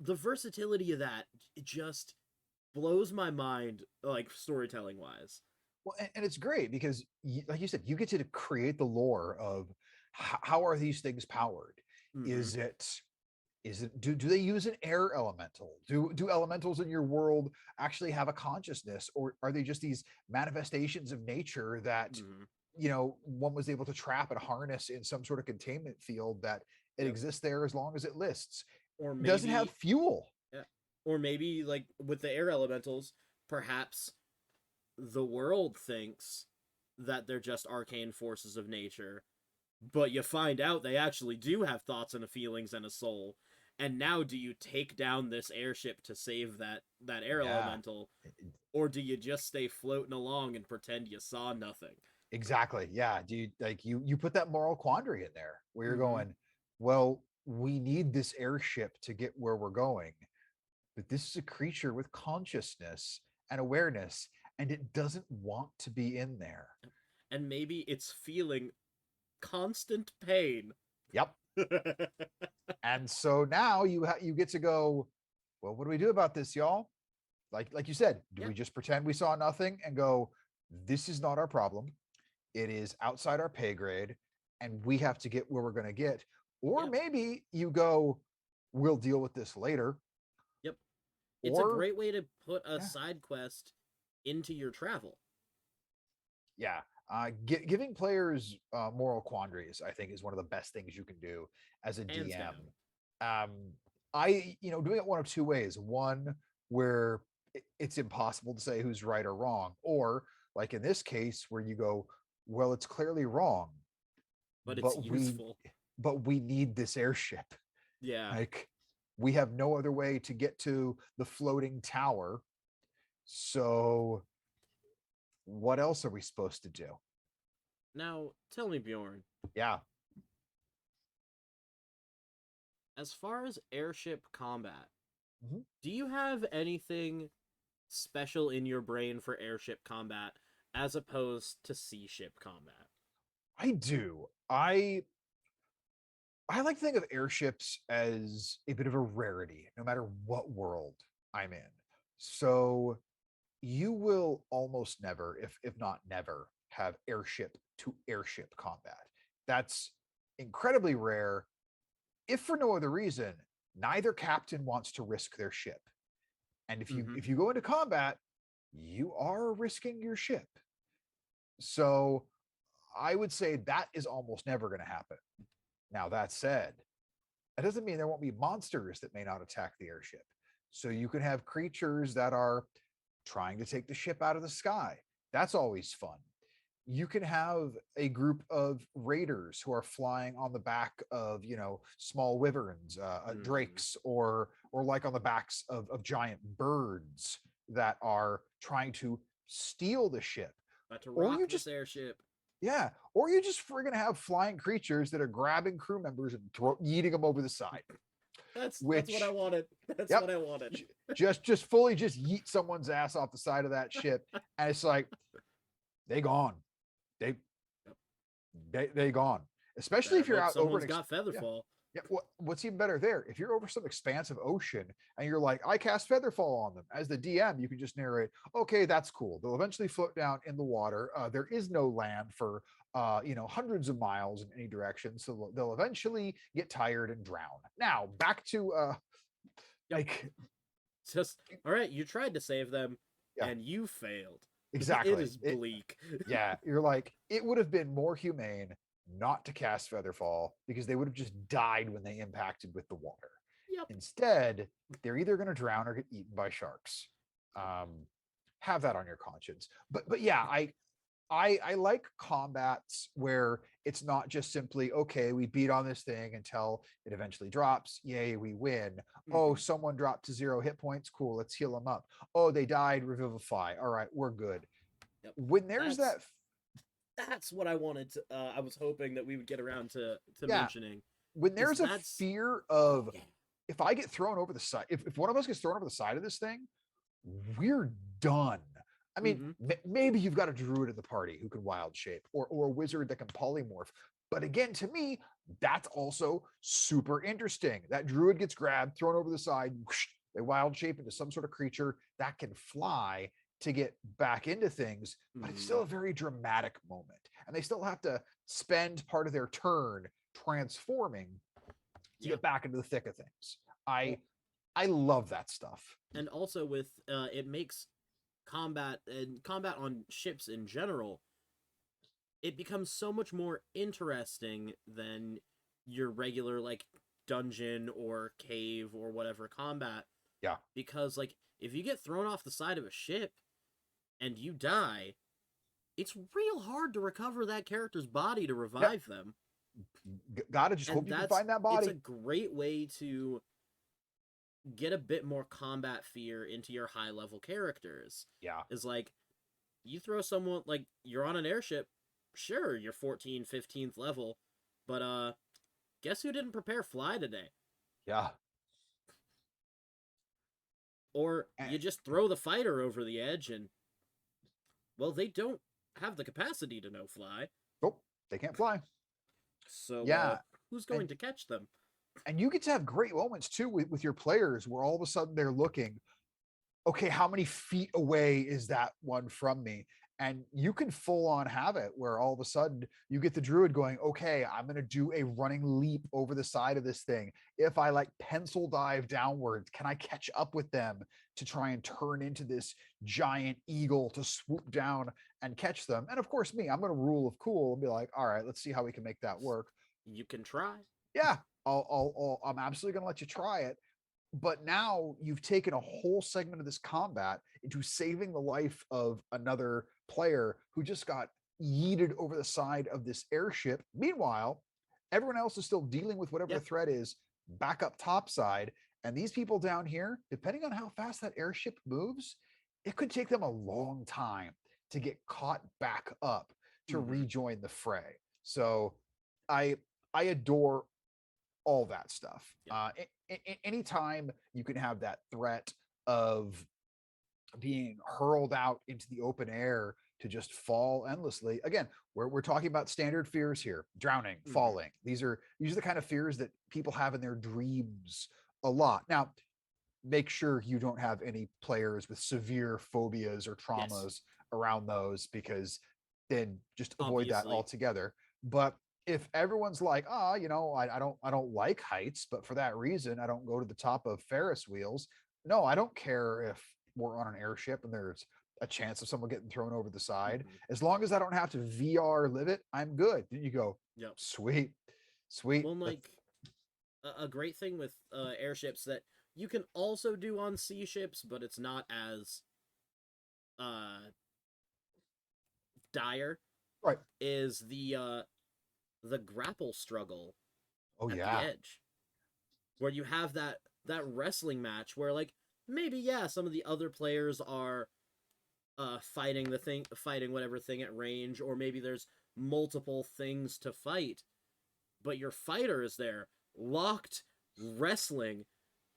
the versatility of that, it just blows my mind, like storytelling wise. Well, and it's great because, like you said, you get to create the lore of how are these things powered? Is it do they use an air elemental? Do elementals in your world actually have a consciousness, or are they just these manifestations of nature that one was able to trap and harness in some sort of containment field that it exists there as long as it lists? Or maybe doesn't have fuel. Yeah. Or maybe like with the air elementals, perhaps the world thinks that they're just arcane forces of nature, but you find out they actually do have thoughts and feelings and a soul. And now, do you take down this airship to save that air elemental, or do you just stay floating along and pretend you saw nothing? Exactly. Yeah. Do you put that moral quandary in there where you're going, well, we need this airship to get where we're going, but this is a creature with consciousness and awareness, and it doesn't want to be in there. And maybe it's feeling constant pain. Yep. And so now you get to go, well, what do we do about this, y'all? Like you said, do Yeah. we just pretend we saw nothing and go, this is not our problem? It is outside our pay grade, and we have to get where we're going to get. Or Yeah. maybe you go, we'll deal with this later. Yep. It's a Or great way to put a yeah, side quest into your travel. yeah. Giving players moral quandaries, I think, is one of the best things you can do as a Hands DM. down. Um, doing it one of two ways. One where it's impossible to say who's right or wrong, or like in this case, where you go, well, it's clearly wrong, But it's but we useful. but we need this airship. Yeah. Like we have no other way to get to the floating tower. So what else are we supposed to do? Now, tell me, Bjorn, Yeah. as far as airship combat, Mhm. do you have anything special in your brain for airship combat as opposed to sea ship combat? I do. I like to think of airships as a bit of a rarity, no matter what world I'm in. So you will almost never, if not never, have airship to airship combat. That's incredibly rare, if for no other reason, neither captain wants to risk their ship. And Mm-hmm. if you go into combat, you are risking your ship. So I would say that is almost never going to happen. Now, that said, that doesn't mean there won't be monsters that may not attack the airship. So you can have creatures that are trying to take the ship out of the sky. That's always fun. You can have a group of raiders who are flying on the back of, small wyverns, Mm-hmm. drakes, or like on the backs of giant birds that are trying to steal the ship. About to Or rock you this just airship. yeah, or you just friggin' have flying creatures that are grabbing crew members and yeeting them over the side. That's what I Which, wanted. That's yep, what I wanted. just fully just yeet someone's ass off the side of that ship, and it's like they gone, they Yep. they gone. Especially Better if you're hope out over an someone's got yeah. Featherfall. Yeah, what's even better there? If you're over some expansive ocean and you're like, I cast Featherfall on them, as the DM, you can just narrate, okay, that's cool. They'll eventually float down in the water. There is no land for hundreds of miles in any direction, so they'll eventually get tired and drown. Now back to Yep. like Just all right. You tried to save them, yeah, and you failed. It exactly. is bleak. Yeah, you're like, it would have been more humane not to cast Featherfall because they would have just died when they impacted with the water. Yep. Instead, they're either going to drown or get eaten by sharks. Um, have that on your conscience. But yeah, I like combats where it's not just simply, okay, we beat on this thing until it eventually drops. Yay, we win. Oh, Mm-hmm. someone dropped to 0 hit points. Cool, let's heal them up. Oh, they died. Revivify. All right, we're good. Yep. When there's That's that, that's what I wanted to. I was hoping that we would get around to yeah, mentioning. when Is there's a that's fear oh of yeah. if I get thrown over the side, if one of us gets thrown over the side of this thing, we're done. I mean, Mm-hmm. maybe you've got a druid in the party who can wild shape, or a wizard that can polymorph. But again, to me, that's also super interesting. That druid gets grabbed, thrown over the side, whoosh, they wild shape into some sort of creature that can fly to get back into things, but it's Mm-hmm. still a very dramatic moment. And they still have to spend part of their turn transforming to Yeah. get back into the thick of things. I Well, I love that stuff. and also with it makes combat and combat on ships in general, it becomes so much more interesting than your regular like dungeon or cave or whatever combat, Yeah. because like if you get thrown off the side of a ship and you die, it's real hard to recover that character's body to Yep. revive them. Gotta just And hope you can find that it's a body. great way to get a bit more combat fear into your high level characters. Yeah. Is like you throw someone like you're on an airship, sure, you're 14th, 15th level, but guess who didn't prepare fly today? Yeah. Or And, you just throw the fighter over the edge and Well, they don't have the capacity to no fly. Nope, they can't fly. So, Yeah, who's and going to catch them? you get to have great moments too with your players where all of a sudden they're looking, okay, how many feet away is that one from me? And you can full on have it where all of a sudden you get the druid going, okay, I'm going to do a running leap over the side of this thing. If I like pencil dive downwards, can I catch up with them to try and turn into this giant eagle to swoop down and catch them? And of course, me, I'm going to rule of cool and be like, all right, let's see how we can make that work. You can try. Yeah, I'm absolutely going to let you try it. But now you've taken a whole segment of this combat into saving the life of another player who just got yeeted over the side of this airship. Meanwhile, everyone else is still dealing with whatever Yeah. the threat is back up topside. And these people down here, depending on how fast that airship moves, it could take them a long time to get caught back up to rejoin the fray. So I I adore all that stuff. Yeah. Anytime you can have that threat of being hurled out into the open air to just fall endlessly. Again, we're talking about standard fears here: drowning, falling. These are the kind of fears that people have in their dreams a lot. Now, make sure you don't have any players with severe phobias or traumas Yes. around those, because then just avoid that Obviously. altogether. But if everyone's like, I don't like heights, but for that reason, I don't go to the top of Ferris wheels. No, I don't care if we're on an airship and there's a chance of someone getting thrown over the side. As long as I don't have to VR live it, I'm good. Then you go, Yep. sweet, sweet. Well, like a great thing with airships that you can also do on sea ships, but it's not as uh dire, Right. is the grapple struggle Oh at the yeah. edge, where you have that wrestling match where, like, maybe, yeah, some of the other players are fighting whatever thing at range, or maybe there's multiple things to fight, but your fighter is there locked, wrestling,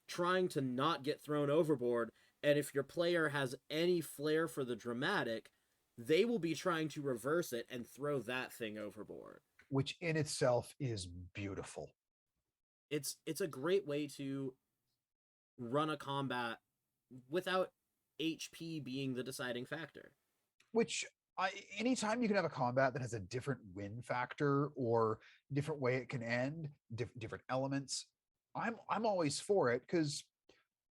trying to not get thrown overboard. And if your player has any flair for the dramatic, they will be trying to reverse it and throw that thing overboard. Which in itself is beautiful. It's a great way to run a combat without HP being the deciding factor. Which anytime you can have a combat that has a different win factor or different way it can end, different elements, I'm always for it, because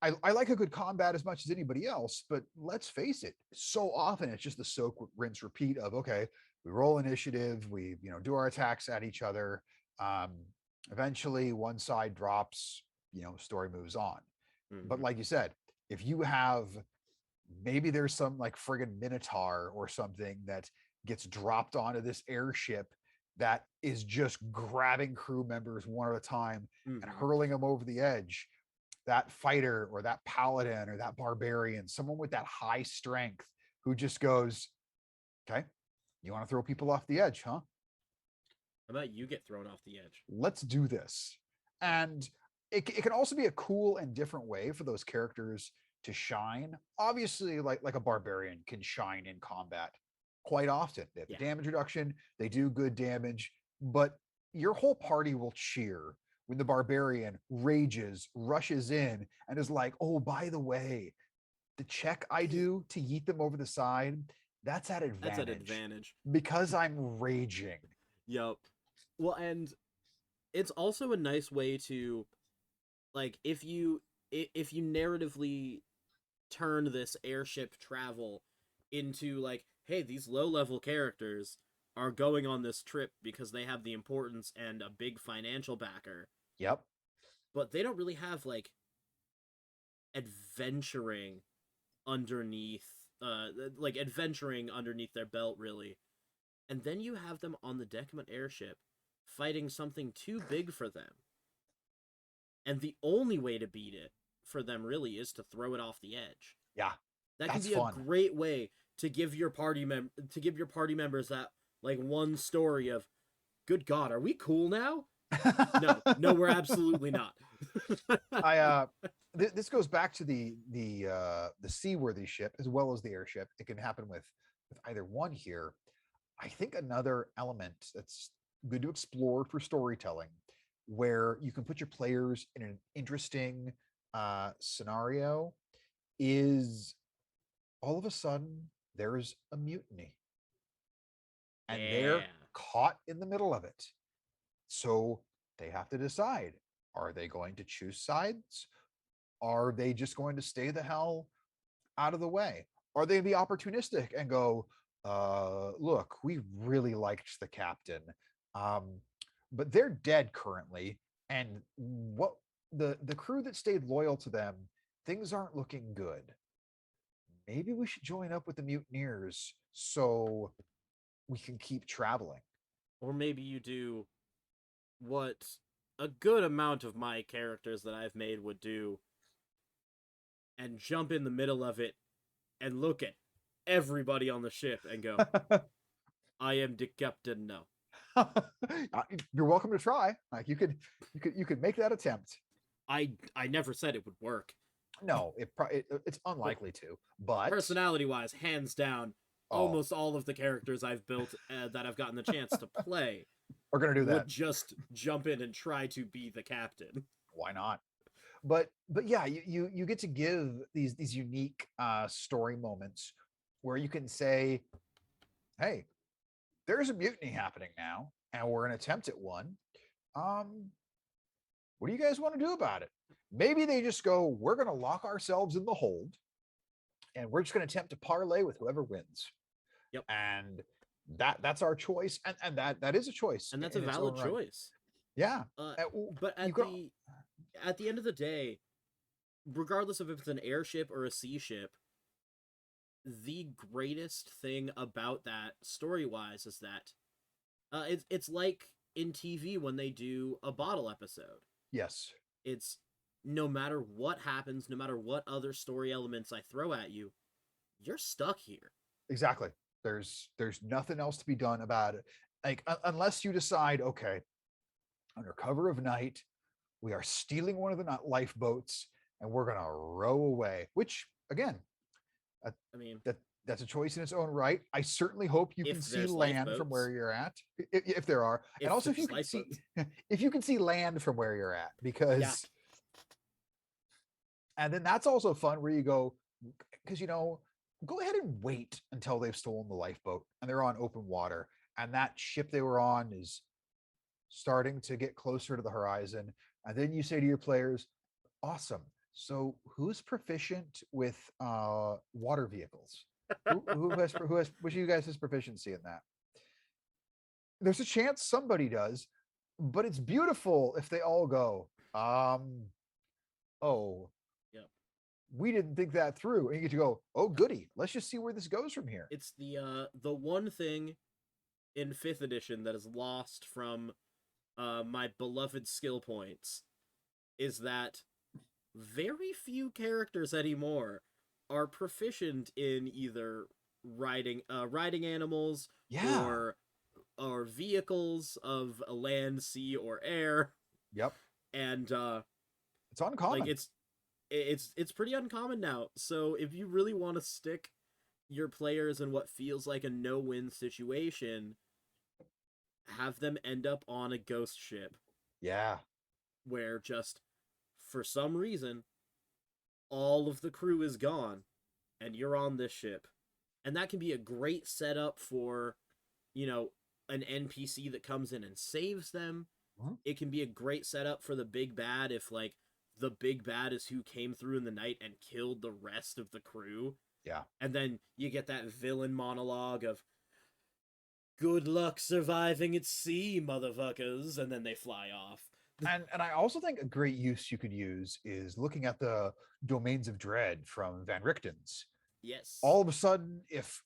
I like a good combat as much as anybody else. But let's face it, so often it's just the soak, rinse, repeat of, okay, we roll initiative, we do our attacks at each other. Um, Eventually, one side drops, story moves on. But like you said, if you have, maybe there's some like friggin' minotaur or something that gets dropped onto this airship that is just grabbing crew members one at a time and hurling them over the edge. That fighter or that paladin or that barbarian, someone with that high strength who just goes, okay, you want to throw people off the edge, huh? How about you get thrown off the edge? Let's do this. And it can also be a cool and different way for those characters to shine. Obviously, like a barbarian can shine in combat quite often. They have the damage reduction, they do good damage, but your whole party will cheer when the barbarian rages, rushes in, and is like, oh, by the way, the check I do to yeet them over the side, that's at advantage. That's an advantage. Because I'm raging. Yep. Well, and it's also a nice way to, like, if you narratively turn this airship travel into, like, hey, these low level characters are going on this trip because they have the importance and a big financial backer. Yep. But they don't really have, like, adventuring underneath adventuring underneath their belt, really. And then you have them on the deck of an airship fighting something too big for them. And the only way to beat it for them, really, is to throw it off the edge. Yeah. That can be fun. A great way to give your party members that, like, one story of, good God, are we cool now? No, we're absolutely not. This goes back to the seaworthy ship as well as the airship. It can happen with with either one here. I think another element that's good to explore for storytelling, where you can put your players in an interesting scenario, is all of a sudden there's a mutiny and they're Yeah. caught in the middle of it. So they have to decide, are they going to choose sides? Are they just going to stay the hell out of the way? Are they be opportunistic and go, look, we really liked the captain, um, but they're dead currently, and what the crew that stayed loyal to them, things aren't looking good. Maybe we should join up with the mutineers so we can keep traveling. Or maybe you do what a good amount of my characters that I've made would do and jump in the middle of it and look at everybody on the ship and go, I am the captain now. You're welcome to try. Like you could make that attempt. I never said it would work. No, it's unlikely to. But Personality wise, hands down, oh, almost all of the characters I've built that I've gotten the chance to play we're gonna do that. would just jump in and try to be the captain. Why not? But yeah, you get to give these unique story moments where you can say, hey, there's a mutiny happening now, and we're gonna attempt at one. Um, what do you guys want to do about it? Maybe they just go, we're gonna lock ourselves in the hold, and we're just gonna attempt to parlay with whoever wins. Yep. And that's our choice, and that is a choice, And that's a in its valid own right. choice. Yeah. But You at the end of the day, regardless of if it's an airship or a sea ship, the greatest thing about that story wise is that it's like in TV when they do a bottle episode. Yes. It's no matter what happens, no matter what other story elements I throw at you, you're stuck here. Exactly. There's nothing else to be done about it. Like unless you decide, okay, under cover of night, we are stealing one of the lifeboats and we're gonna row away. Which again, I mean, that that's a choice in its own right. I certainly hope you can if see there's land from lifeboats, where you're at, if there are, and if also if you there's can see lifeboats, if you can see land from where you're at, yeah, because and then that's also fun where you go, because go ahead and wait until they've stolen the lifeboat and they're on open water and that ship they were on is starting to get closer to the horizon, and then you say to your players, awesome, so who's proficient with water vehicles? Who has which of you guys has proficiency in that? There's a chance somebody does, but it's beautiful if they all go, oh, yep. we didn't think that through, and you get to go, oh goody, let's just see where this goes from here. It's the one thing in fifth edition that is lost from my beloved skill points is that very few characters anymore are proficient in either riding animals Yeah. or vehicles of land, sea, or air, Yep. and It's like uncommon. it's pretty uncommon now. So if you really want to stick your players in what feels like a no-win situation, have them end up on a ghost ship Yeah. where just for some reason all of the crew is gone and you're on this ship. And that can be a great setup for, you know, an NPC that comes in and saves them. Mhm. It can be a great setup for the big bad if, like, the big bad is who came through in the night and killed the rest of the crew. Yeah. And then you get that villain monologue of, good luck surviving at sea, motherfuckers. And then they fly off. And I also think a great use you could use is looking at the domains of dread from Van Richten's. Yes. All of a sudden, if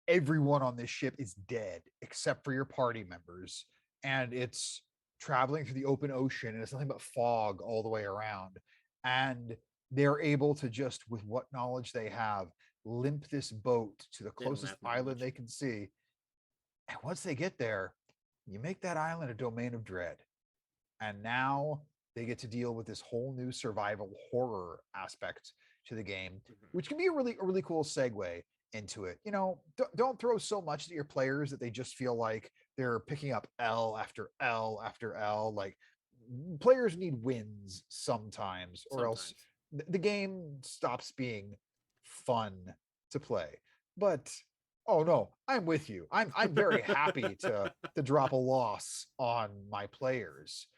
everyone on this ship is dead except for your party members, and it's traveling through the open ocean and it's nothing but fog all the way around, and they're able to just, with what knowledge they have, limp this boat to the They don't closest have island knowledge. they can see. And once they get there, you make that island a domain of dread. And now they get to deal with this whole new survival horror aspect to the game, Mhm. which can be a really cool segue into it. Don't throw so much at your players that they just feel like they're picking up L after L after L. Like, players need wins sometimes, or else Sometimes. the game stops being fun to play. But oh no, I'm with you. I'm very happy to drop a loss on my players.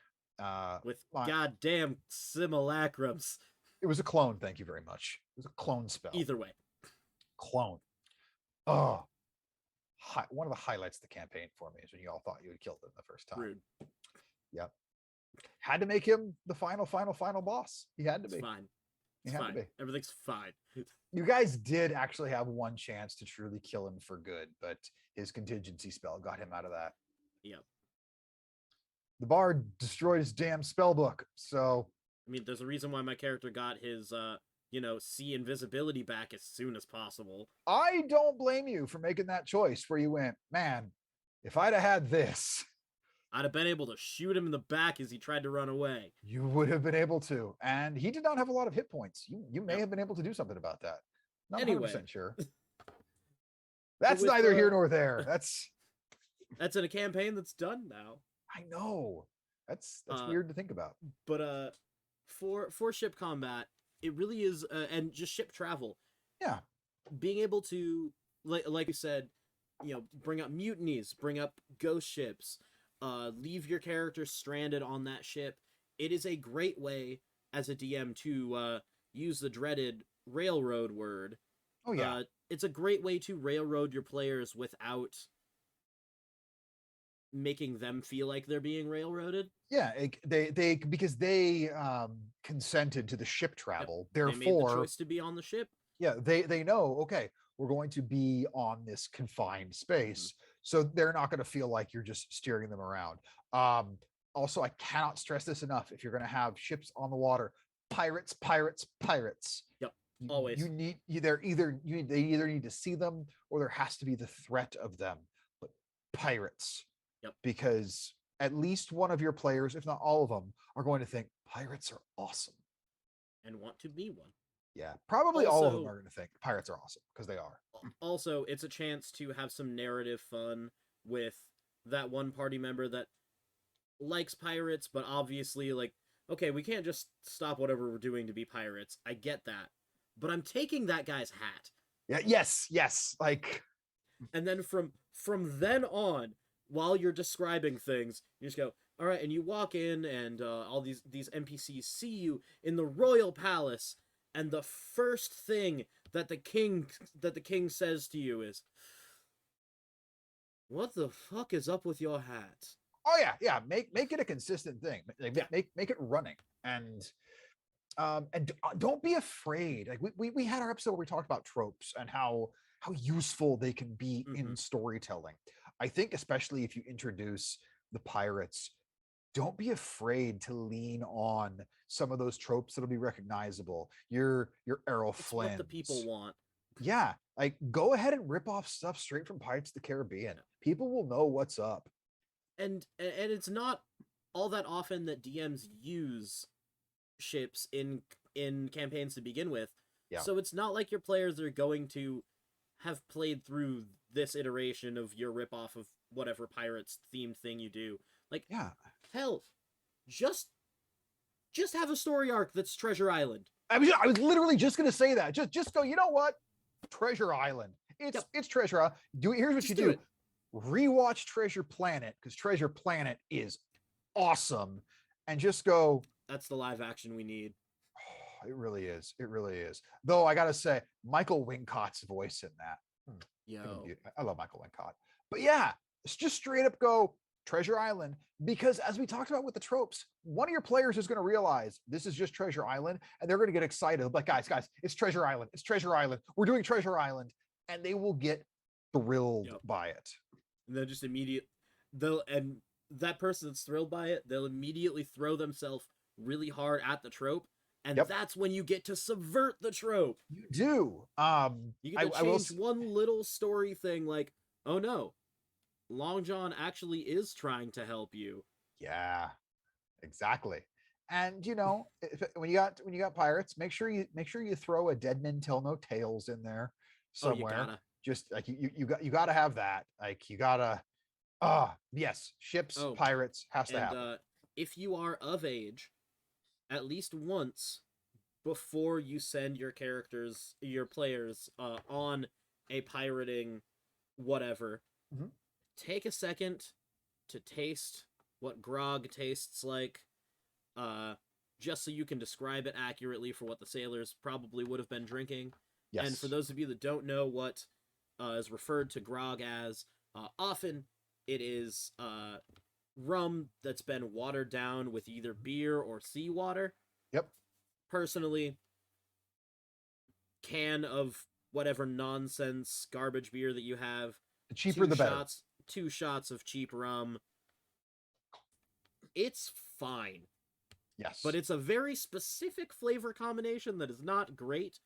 With My goddamn simulacrums. It was a clone. Thank you very much. It was a clone spell. Either way. Clone. Oh, one of the highlights of the campaign for me is when you all thought you had killed him the first time. Rude. Yep. Had to make him the final boss. He had to It's be. fine. He It's had fine. to be. Everything's fine. You guys did actually have one chance to truly kill him for good, but his contingency spell got him out of that. Yep. The bard destroyed his damn spell book. So I mean, there's a reason why my character got his, see invisibility back as soon as possible. I don't blame you for making that choice where you went, man, if I'd have had this, I'd have been able to shoot him in the back as he tried to run away. you would have been able to. And he did not have a lot of hit points. You may have been able to do something about that. Not Anyway. 100% sure. That's with, neither here nor there. That's in a campaign that's done now. I know. That's weird to think about. But for ship combat, it really is, and just ship travel. Yeah. Being able to, like you said, bring up mutinies, bring up ghost ships, leave your character stranded on that ship. It is a great way as a DM to use the dreaded railroad word. Oh yeah. It's a great way to railroad your players without making them feel like they're being railroaded. Yeah, they because they consented to the ship travel. Yep. Therefore, they made the choice to be on the ship. Yeah, they know, okay, we're going to be on this confined space. So they're not going to feel like you're just steering them around. Also, I cannot stress this enough. If you're going to have ships on the water, pirates. Yep. Always. They either need to see them or there has to be the threat of them. But pirates. Yep. Because at least one of your players, if not all of them, are going to think pirates are awesome and want to be one. Yeah, probably all of them are going to think pirates are awesome because they are. Also, it's a chance to have some narrative fun with that one party member that likes pirates, but obviously, like, okay, we can't just stop whatever we're doing to be pirates. I get that. But I'm taking that guy's hat. Yeah, yes. Like, and then from then on, while you're describing things, you just go, all right, and you walk in, and all these NPCs see you in the royal palace, and the first thing that the king says to you is, "What the fuck is up with your hat?" Oh yeah. Make it a consistent thing. Make it running, and don't be afraid. Like we had our episode where we talked about tropes and how useful they can be in storytelling. I think especially if you introduce the pirates, don't be afraid to lean on some of those tropes that'll be recognizable. Your Errol Flynn. What the people want. Yeah, like go ahead and rip off stuff straight from Pirates of the Caribbean. People will know what's up. And it's not all that often that DMs use ships in campaigns to begin with. Yeah. So it's not like your players are going to have played through this iteration of your ripoff of whatever pirates themed thing you do. Like, yeah, hell, just have a story arc that's Treasure Island. I was literally just gonna say that. Just go. You know what? Treasure Island. It's Treasure Island. Here's what you do. Rewatch Treasure Planet because Treasure Planet is awesome, and just go. That's the live action we need. Oh, it really is. It really is. Though I gotta say, Michael Wincott's voice in that. Yo, I love Michael Wincott. But yeah, it's just straight up go Treasure Island, because as we talked about with the tropes, one of your players is going to realize this is just Treasure Island, and they're going to get excited. Like, guys, it's Treasure Island. It's Treasure Island. We're doing Treasure Island, and they will get thrilled by it. And then just and that person that's thrilled by it, they'll immediately throw themselves really hard at the trope, and that's when you get to subvert the trope. You do. You get to change one little story thing, like, oh no, Long John actually is trying to help you. Yeah, exactly. And when you got pirates, make sure you throw a Dead Men Tell No Tales in there. Oh, you somewhere. gotta. Just like you got to have that. Like you gotta. Yes, ships, Oh, pirates has to and happen. if you are of age, at least once before you send your players, on a pirating whatever, Mhm. take a second to taste what grog tastes like, uh, just so you can describe it accurately for what the sailors probably would have been drinking. And for Yes. those of you that don't know what is referred to grog as, often it is rum that's been watered down with either beer or seawater. Yep. Personally, can of whatever nonsense garbage beer that you have, The cheaper the better. 2 shots of cheap rum. It's fine, but Yes. it's a very specific flavor combination that is not great,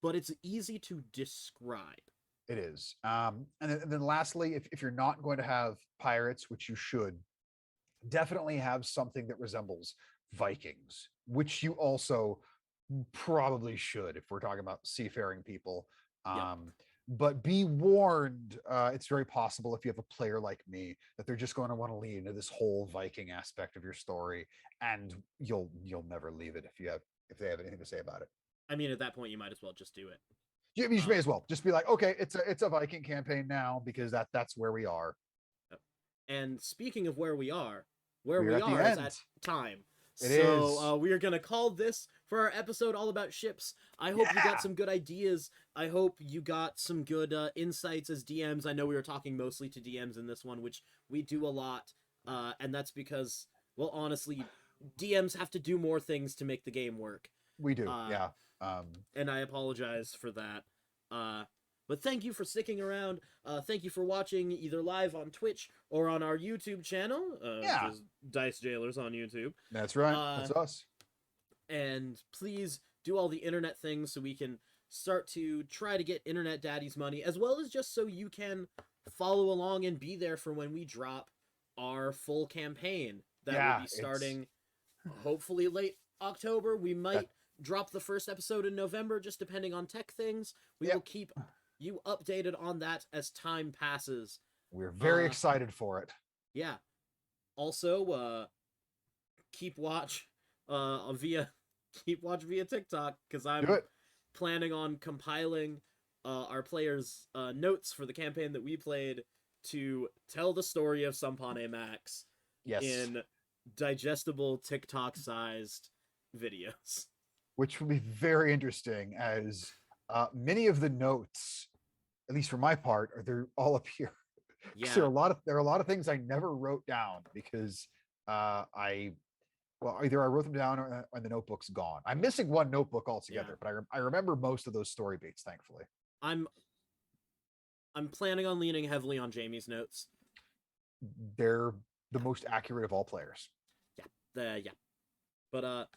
but it's easy to describe. It is. And then lastly, if you're not going to have pirates, which you should, definitely have something that resembles Vikings, which you also probably should if we're talking about seafaring people. Yep. But be warned, it's very possible if you have a player like me that they're just going to want to lean into this whole Viking aspect of your story, and you'll never leave it if they have anything to say about it. I mean, at that point, you might as well just do it. You may as well just be like, okay, it's a Viking campaign now because that's where we are. And speaking of where We're we at the are is end. at time. It So is. we are gonna call this for our episode all about ships. I hope you got some good ideas. I hope you got some good insights as DMs. I know we were talking mostly to DMs in this one, which we do a lot, and that's because, well, honestly, DMs have to do more things to make the game work. We do. Uh, Yeah. and I apologize for that. Uh, but thank you for sticking around. Thank you for watching either live on Twitch or on our YouTube channel, Yeah. just Dice Jailers on YouTube. That's right. That's us. And please do all the internet things so we can start to try to get Internet Daddy's money, as well as just so you can follow along and be there for when we drop our full campaign that will be starting hopefully late October. We might drop the first episode in November, just depending on tech things. We will keep you updated on that as time passes. We're very excited for it. Yeah. Also, keep watch via TikTok, because I'm planning on compiling our players' notes for the campaign that we played to tell the story of Sampane Max in digestible TikTok-sized videos. Which will be very interesting, as many of the notes, at least for my part, they're all up here. Yeah. There are a lot of things I never wrote down because either I wrote them down or the notebook's gone. I'm missing one notebook altogether, but I remember most of those story beats, thankfully. I'm planning on leaning heavily on Jamie's notes. They're the most accurate of all players. Yeah. But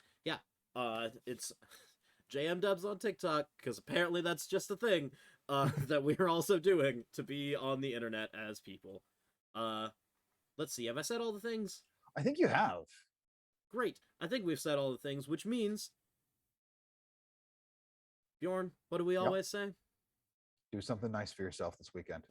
it's JM Dubs on TikTok, because apparently that's just a thing that we're also doing to be on the internet as people. Let's see, have I said all the things? I think you have. Great. I think we've said all the things, which means, Bjorn, what do we always say? Do something nice for yourself this weekend.